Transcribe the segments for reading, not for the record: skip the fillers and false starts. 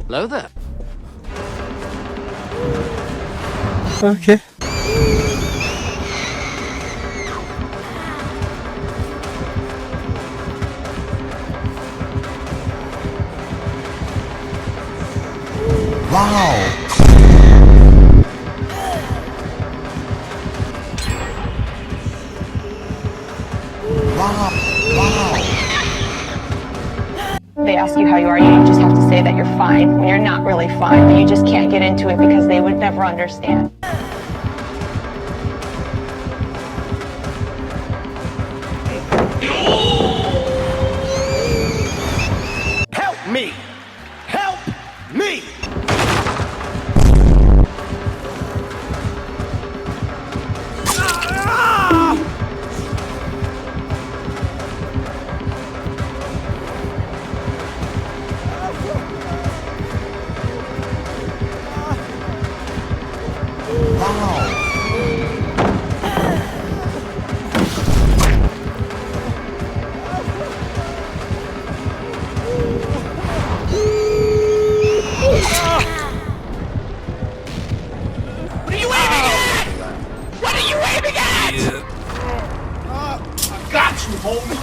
Hello there. Okay. Wow. Wow. Wow. They ask you how you are, you just have to say that you're fine when you're not really fine, but you just can't get into it because they would never understand. Help me! Help me! What are you aiming at? What are you aiming at? I got you, homie.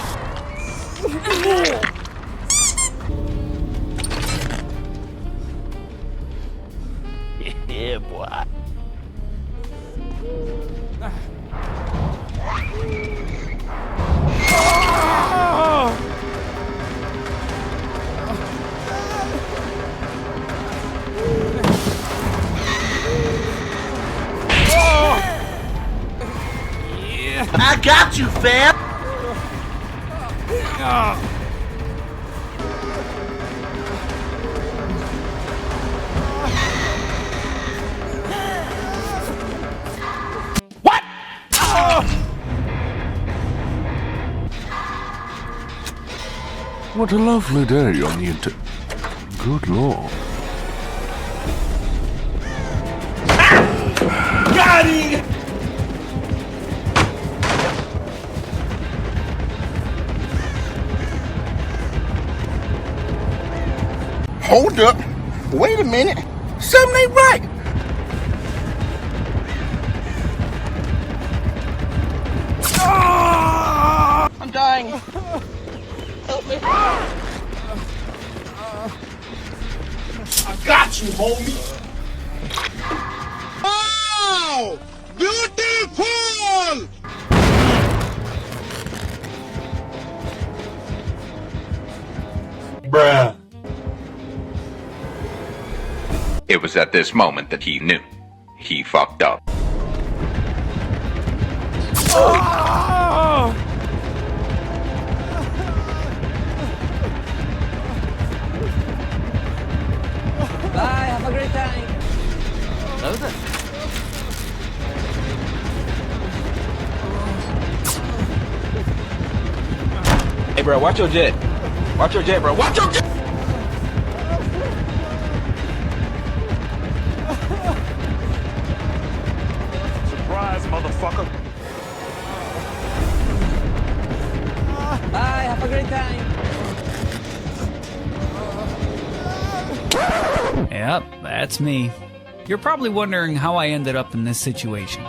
Yeah, boy. I got you, fam! What? What a lovely day on the Good lord. Got him! Hold up. Wait a minute. Something ain't right. I'm dying. Help me. I got you, homie. Wow! Beautiful! Bruh. It was at this moment that he knew. He fucked up. Bye, have a great time. Hello there. Hey, bro, watch your jet. Watch your jet, bro. Watch your jet! Surprise, motherfucker. Bye, have a great time. Yep, that's me. You're probably wondering how I ended up in this situation.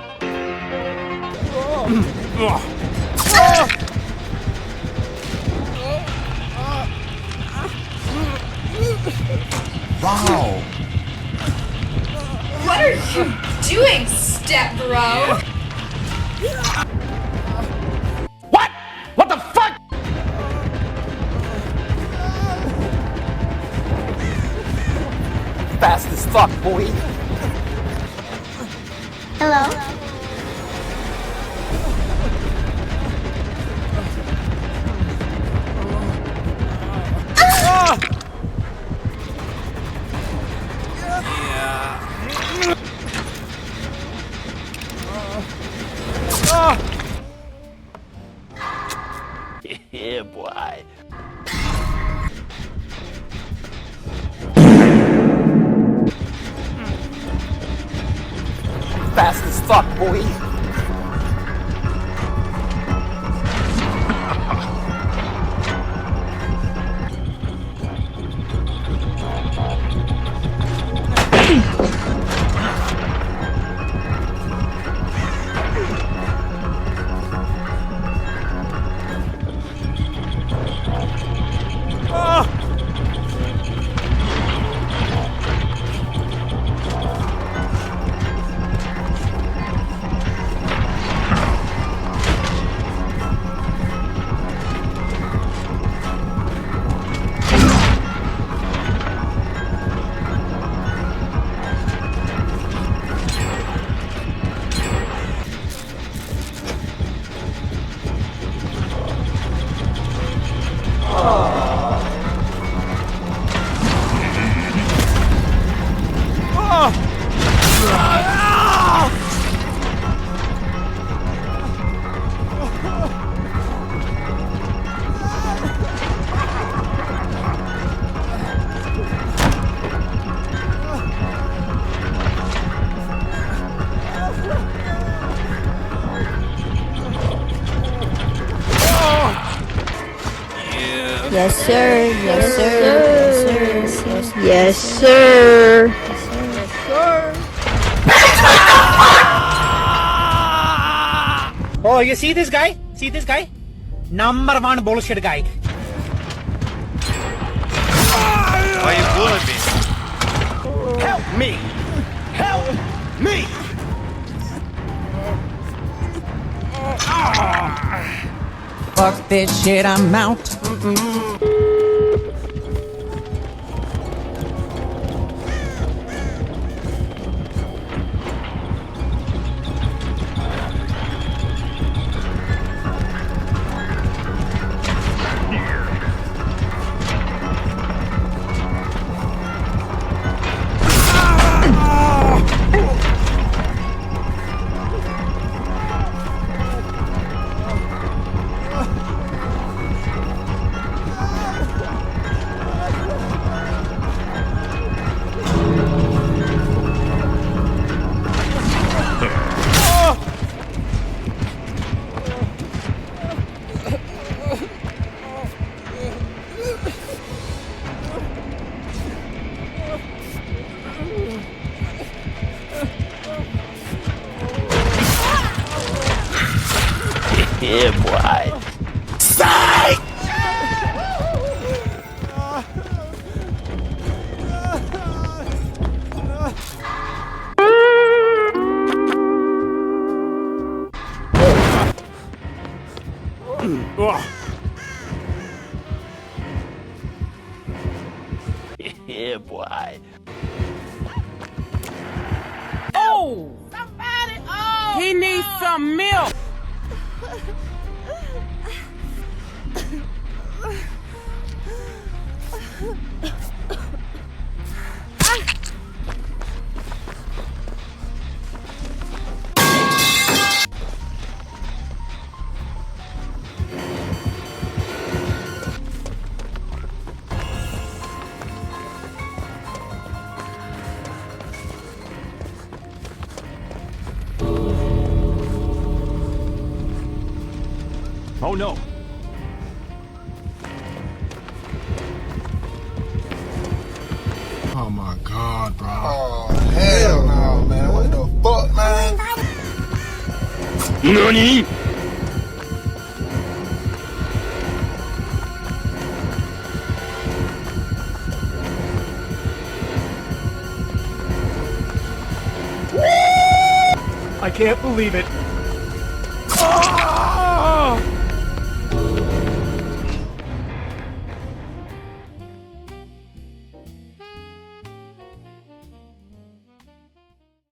Wow. What are you doing, step bro? What? What the fuck? Fast as fuck, boy. Hello? Yeah, boy. Fast as fuck, boy. Yes, sir. Yes, sir. Yes, sir. Oh, you see this guy? See this guy? Number one bullshit guy. Why you bullying me? Help me! Help me! Fuck this shit, I'm out. Yeah, boy. Yeah, boy. Oh! Somebody! Oh! He needs some milk! Oh no! Oh my god, bro. Oh, hell no, man. What the fuck, man? NANI?! I can't believe it.